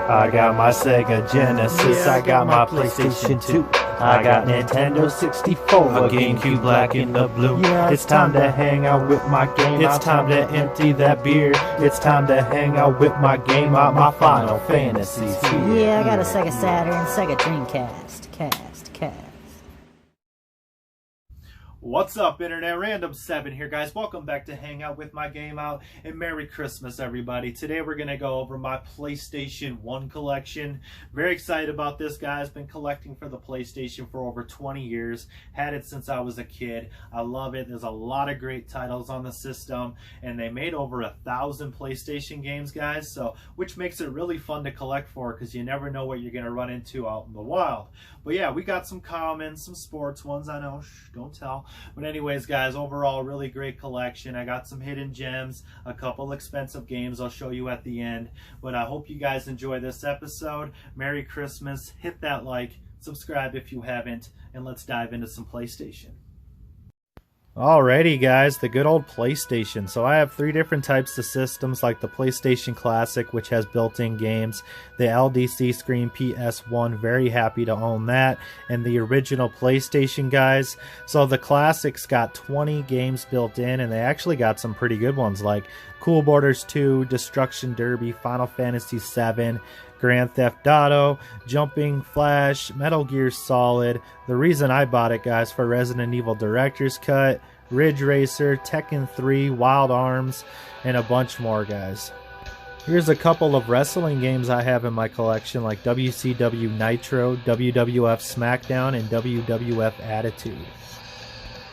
I got my Sega Genesis, I got my PlayStation 2, I got Nintendo 64, a GameCube black and the blue. It's time to hang out with my game. It's time to empty that beer. It's time to hang out with my game out, my Final Fantasies. Yeah, I got a Sega Saturn, Sega Dreamcast, cast. What's up, Internet? Random se7en here, guys. Welcome back to Hang Out with My Game Out, and Merry Christmas, everybody. Today we're going to go over my PlayStation 1 collection. Very excited about this, guys. Been collecting for the PlayStation for over 20 years. Had it since I was a kid. I love it. There's a lot of great titles on the system, and they made over 1,000 PlayStation games, guys, so which makes it really fun to collect for because you never know what you're going to run into out in the wild. But yeah, we got some commons, some sports ones. I know, shh, don't tell. But anyways, guys, overall, really great collection. I got some hidden gems, a couple expensive games I'll show you at the end. But I hope you guys enjoy this episode. Merry Christmas. Hit that like, subscribe if you haven't, and let's dive into some PlayStation. Alrighty, guys, the good old PlayStation. So I have three different types of systems, like the PlayStation Classic, which has built-in games, the LDC screen PS1, very happy to own that, and the original PlayStation, guys. So the Classic's got 20 games built in, and they actually got some pretty good ones, like Cool Borders 2, Destruction Derby, Final Fantasy VII, Grand Theft Auto, Jumping Flash, Metal Gear Solid. The reason I bought it, guys, for Resident Evil Director's Cut, Ridge Racer, Tekken 3, Wild Arms, and a bunch more, guys. Here's a couple of wrestling games I have in my collection, like WCW Nitro, WWF SmackDown, and WWF Attitude.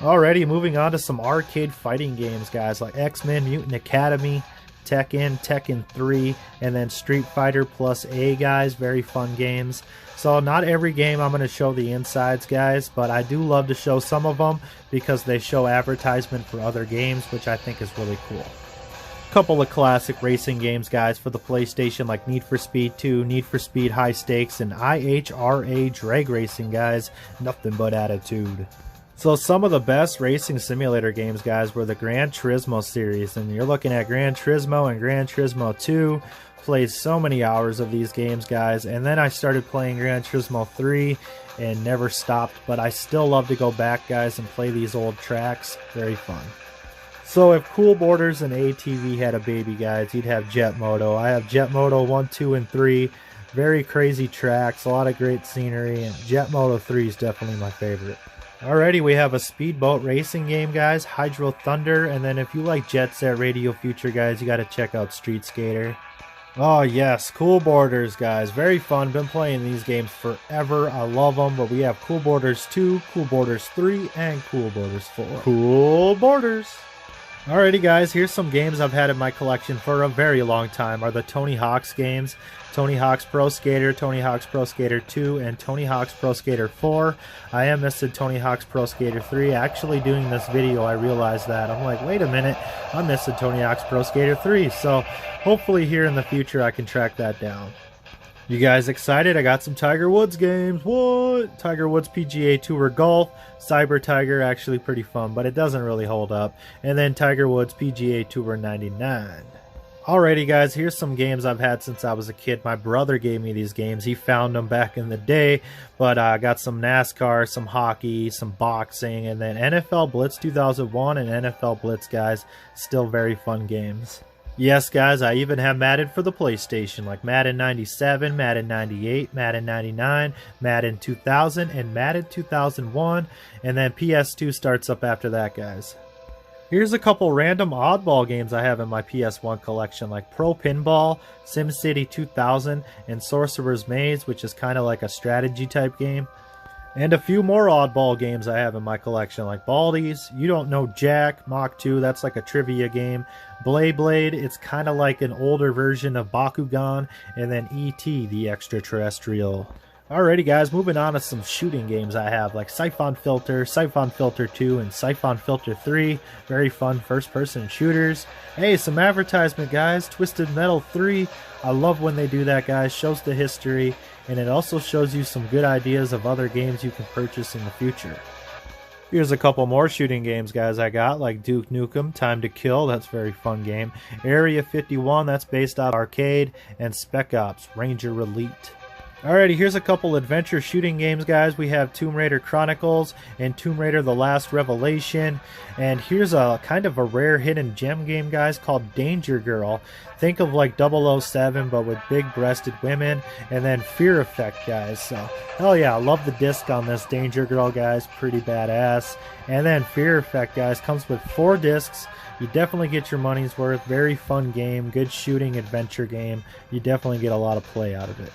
Alrighty, moving on to some arcade fighting games, guys, like X-Men Mutant Academy, Tekken, Tekken 3, and then Street Fighter Plus A, guys. Very fun games. So not every game I'm going to show the insides, guys, but I do love to show some of them because they show advertisement for other games, which I think is really cool. Couple of classic racing games, guys, for the PlayStation, like Need for Speed 2, Need for Speed High Stakes, and IHRA Drag Racing, guys. Nothing but attitude. So some of the best racing simulator games, guys, were the Gran Turismo series, and you're looking at Gran Turismo and Gran Turismo 2. Played so many hours of these games, guys, and then I started playing Gran Turismo 3 and never stopped, but I still love to go back, guys, and play these old tracks. Very fun. So if Cool Borders and ATV had a baby, guys, you'd have Jet Moto. I have Jet Moto 1, 2, and 3. Very crazy tracks, a lot of great scenery, and Jet Moto 3 is definitely my favorite. Alrighty, we have a speedboat racing game, guys, Hydro Thunder, and then if you like Jet Set Radio Future, guys, you got to check out Street Skater. Oh yes, Cool Borders, guys, very fun. Been playing these games forever. I love them, but we have Cool Borders 2, Cool Borders 3, and Cool Borders 4. Cool Borders! Alrighty, guys, here's some games I've had in my collection for a very long time. Are the Tony Hawk's games, Tony Hawk's Pro Skater, Tony Hawk's Pro Skater 2, and Tony Hawk's Pro Skater 4. I am missing Tony Hawk's Pro Skater 3. Actually, doing this video, I realized that. I'm like, wait a minute, I'm missing Tony Hawk's Pro Skater 3. So hopefully here in the future I can track that down. You guys excited? I got some Tiger Woods games. What? Tiger Woods PGA Tour Golf, Cyber Tiger, actually pretty fun, but it doesn't really hold up. And then Tiger Woods PGA Tour 99. Alrighty, guys, here's some games I've had since I was a kid. My brother gave me these games. He found them back in the day, but I got some NASCAR, some hockey, some boxing, and then NFL Blitz 2001 and NFL Blitz, guys. Still very fun games. Yes, guys, I even have Madden for the PlayStation, like Madden 97, Madden 98, Madden 99, Madden 2000, and Madden 2001, and then PS2 starts up after that, guys. Here's a couple random oddball games I have in my PS1 collection, like Pro Pinball, SimCity 2000, and Sorcerer's Maze, which is kind of like a strategy type game. And a few more oddball games I have in my collection, like Baldies, You Don't Know Jack, Mach 2, that's like a trivia game. Blade, it's kind of like an older version of Bakugan, and then E.T. the Extraterrestrial. Alrighty, guys, moving on to some shooting games I have, like Siphon Filter 2, and Siphon Filter 3. Very fun first-person shooters. Hey, some advertisement, guys. Twisted Metal 3. I love when they do that, guys. Shows the history, and it also shows you some good ideas of other games you can purchase in the future. Here's a couple more shooting games, guys, I got, like Duke Nukem, Time to Kill, that's a very fun game. Area 51, that's based off arcade, and Spec Ops, Ranger Elite. Alrighty, here's a couple adventure shooting games, guys. We have Tomb Raider Chronicles and Tomb Raider The Last Revelation. And here's a kind of a rare hidden gem game, guys, called Danger Girl. Think of like 007, but with big-breasted women. And then Fear Effect, guys. So, hell yeah, I love the disc on this Danger Girl, guys. Pretty badass. And then Fear Effect, guys, comes with 4 discs. You definitely get your money's worth. Very fun game. Good shooting adventure game. You definitely get a lot of play out of it.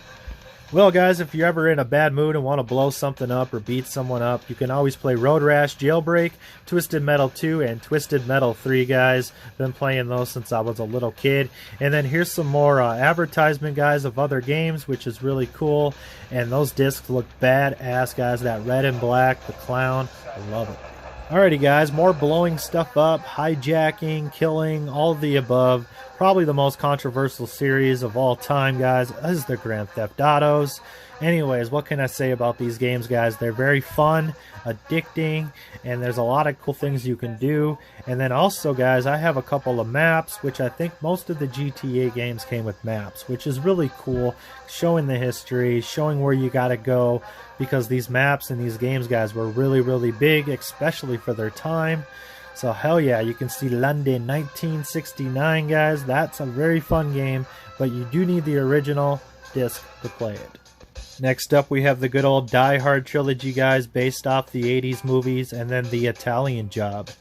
Well, guys, if you're ever in a bad mood and want to blow something up or beat someone up, you can always play Road Rash, Jailbreak, Twisted Metal 2, and Twisted Metal 3, guys. Been playing those since I was a little kid. And then here's some more advertisement, guys, of other games, which is really cool. And those discs look badass, guys. That red and black, the clown, I love it. Alrighty, guys, more blowing stuff up, hijacking, killing, all of the above. Probably the most controversial series of all time, guys, is the Grand Theft Autos. Anyways, what can I say about these games, guys? They're very fun, addicting, and there's a lot of cool things you can do. And then also, guys, I have a couple of maps, which I think most of the GTA games came with maps, which is really cool, showing the history, showing where you gotta go, because these maps and these games, guys, were really, really big, especially for their time. So hell yeah, you can see London 1969, guys. That's a very fun game, but you do need the original disc to play it. Next up, we have the good old Die Hard Trilogy, guys, based off the 80s movies, and then The Italian Job.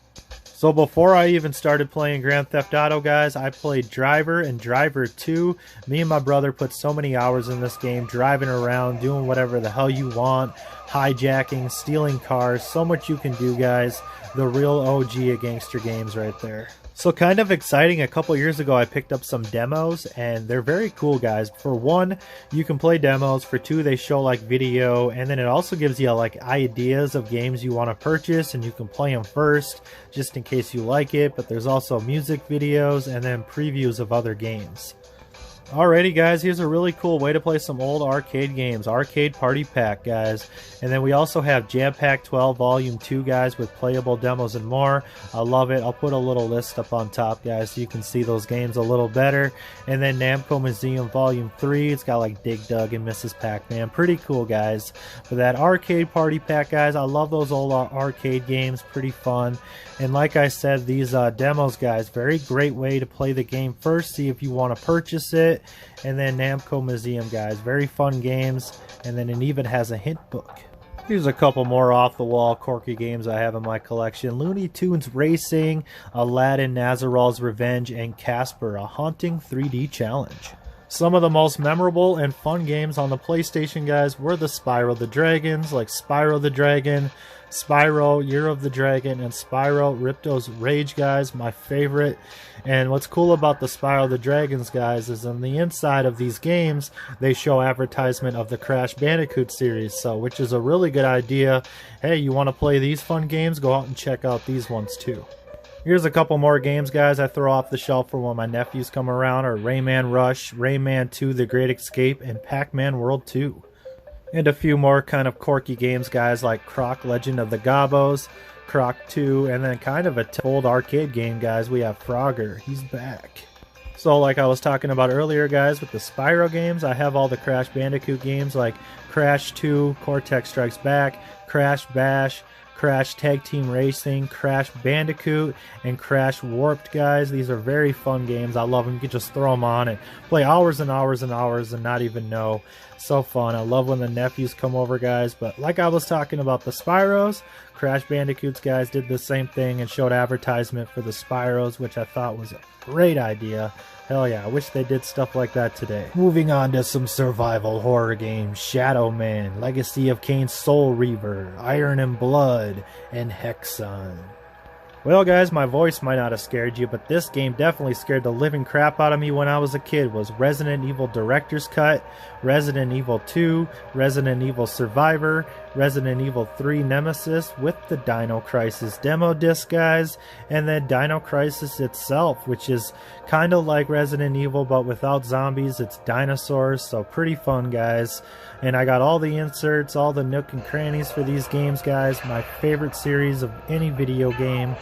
So before I even started playing Grand Theft Auto, guys, I played Driver and Driver 2. Me and my brother put so many hours in this game, driving around, doing whatever the hell you want, hijacking, stealing cars, so much you can do, guys. The real OG of gangster games right there. So kind of exciting, a couple years ago I picked up some demos, and they're very cool, guys. For one, you can play demos. For two, they show like video, and then it also gives you like ideas of games you want to purchase, and you can play them first just in case you like it. But there's also music videos and then previews of other games. Alrighty, guys, here's a really cool way to play some old arcade games. Arcade Party Pack, guys. And then we also have Jam Pack 12 Volume 2, guys, with playable demos and more. I love it. I'll put a little list up on top, guys, so you can see those games a little better. And then Namco Museum Volume 3. It's got like Dig Dug and Mrs. Pac-Man. Pretty cool, guys. For that Arcade Party Pack, guys, I love those old arcade games. Pretty fun. And like I said, these demos, guys, very great way to play the game first, see if you want to purchase it. And then Namco Museum, guys, very fun games. And then it even has a hint book. Here's a couple more off-the-wall quirky games I have in my collection. Looney Tunes Racing, Aladdin, Nazaral's Revenge, and Casper, a haunting 3D challenge. Some of the most memorable and fun games on the PlayStation, guys, were the Spyro the Dragons, like Spyro the Dragon, Spyro Year of the Dragon, and Spyro Ripto's Rage, guys, my favorite. And what's cool about the Spyro the Dragons, guys, is on the inside of these games, they show advertisement of the Crash Bandicoot series, so which is a really good idea. Hey, you want to play these fun games? Go out and check out these ones too. Here's a couple more games, guys, I throw off the shelf for when my nephews come around, are Rayman Rush, Rayman 2 The Great Escape, and Pac-Man World 2. And a few more kind of quirky games, guys, like Croc Legend of the Gobos, Croc 2, and then kind of a old arcade game, guys, we have Frogger. He's back. So like I was talking about earlier, guys, with the Spyro games, I have all the Crash Bandicoot games like Crash 2, Cortex Strikes Back, Crash Bash, Crash Tag Team Racing, Crash Bandicoot, and Crash Warped, guys. These are very fun games. I love them. You can just throw them on and play hours and hours and hours and not even know. So fun. I love when the nephews come over, guys. But like I was talking about the Spyros, Crash Bandicoots, guys, did the same thing and showed advertisement for the Spyros, which I thought was a great idea. Hell yeah, I wish they did stuff like that today. Moving on to some survival horror games. Shadow Man, Legacy of Kain Soul Reaver, Iron and Blood, and Hexon. Well, guys, my voice might not have scared you, but this game definitely scared the living crap out of me when I was a kid. Was Resident Evil Director's Cut, Resident Evil 2, Resident Evil Survivor, Resident Evil 3 Nemesis with the Dino Crisis demo disc, guys, and then Dino Crisis itself, which is kind of like Resident Evil but without zombies. It's dinosaurs, so pretty fun, guys. And I got all the inserts, all the nook and crannies for these games, guys. My favorite series of any video game,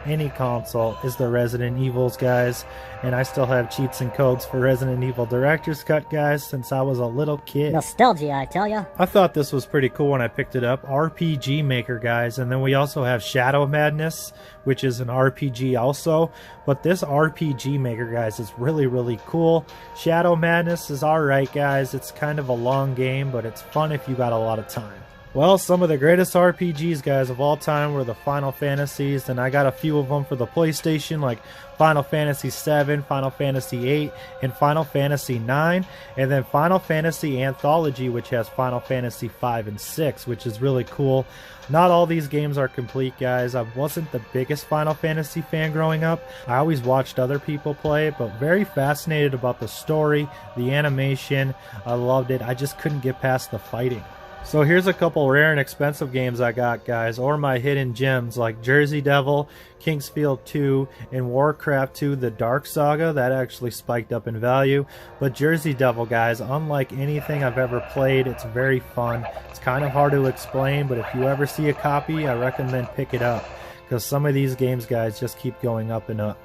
any console, is the Resident Evils, guys. And I still have cheats and codes for Resident Evil Director's Cut, guys, since I was a little kid. Nostalgia, I tell ya. I thought this was pretty cool when I picked it up. RPG Maker, guys. And then we also have Shadow Madness, which is an RPG also. But this RPG Maker, guys, is really, really cool. Shadow Madness is alright, guys. It's kind of a long game, but it's fun if you got a lot of time. Well, some of the greatest RPGs, guys, of all time were the Final Fantasies, and I got a few of them for the PlayStation, like Final Fantasy VII, Final Fantasy VIII, and Final Fantasy IX, and then Final Fantasy Anthology, which has Final Fantasy V and VI, which is really cool. Not all these games are complete, guys. I wasn't the biggest Final Fantasy fan growing up. I always watched other people play it, but very fascinated about the story, the animation. I loved it. I just couldn't get past the fighting. So here's a couple rare and expensive games I got, guys, or my hidden gems like Jersey Devil, Kingsfield 2, and Warcraft 2 The Dark Saga. That actually spiked up in value. But Jersey Devil, guys, unlike anything I've ever played, it's very fun. It's kind of hard to explain, but if you ever see a copy, I recommend pick it up, because some of these games, guys, just keep going up and up.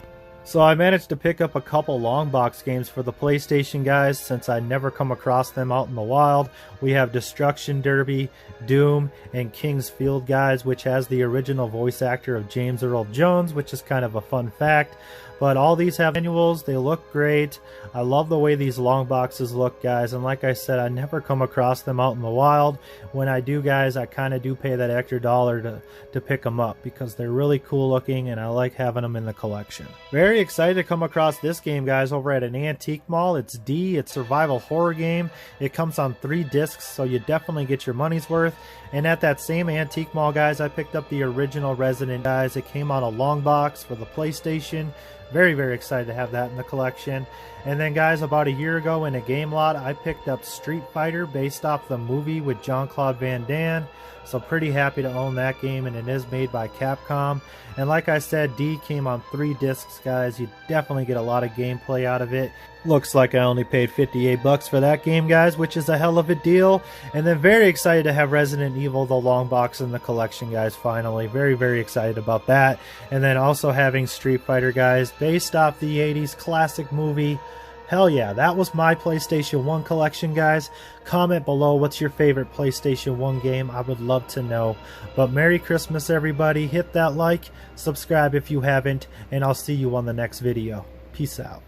So I managed to pick up a couple long box games for the PlayStation, guys, since I never come across them out in the wild. We have Destruction Derby, Doom, and King's Field, guys, which has the original voice actor of James Earl Jones, which is kind of a fun fact. But all these have manuals. They look great. I love the way these long boxes look, guys. And like I said, I never come across them out in the wild. When I do, guys, I kind of do pay that extra $1 to pick them up because they're really cool looking and I like having them in the collection. Very excited to come across this game, guys, over at an antique mall. It's D. It's a survival horror game. It comes on 3 discs, so you definitely get your money's worth. And at that same antique mall, guys, I picked up the original Resident, guys. It came on a long box for the PlayStation. Very, very excited to have that in the collection. And then, guys, about a year ago in a game lot, I picked up Street Fighter based off the movie with Jean-Claude Van Damme. So pretty happy to own that game, and it is made by Capcom. And like I said, D came on 3 discs, guys. You definitely get a lot of gameplay out of it. Looks like I only paid $58 for that game, guys, which is a hell of a deal. And then very excited to have Resident Evil, the long box, in the collection, guys, finally. Very, very excited about that. And then also having Street Fighter, guys, based off the 80s classic movie. Hell yeah, that was my PlayStation 1 collection, guys. Comment below what's your favorite PlayStation 1 game. I would love to know. But Merry Christmas, everybody. Hit that like, subscribe if you haven't, and I'll see you on the next video. Peace out.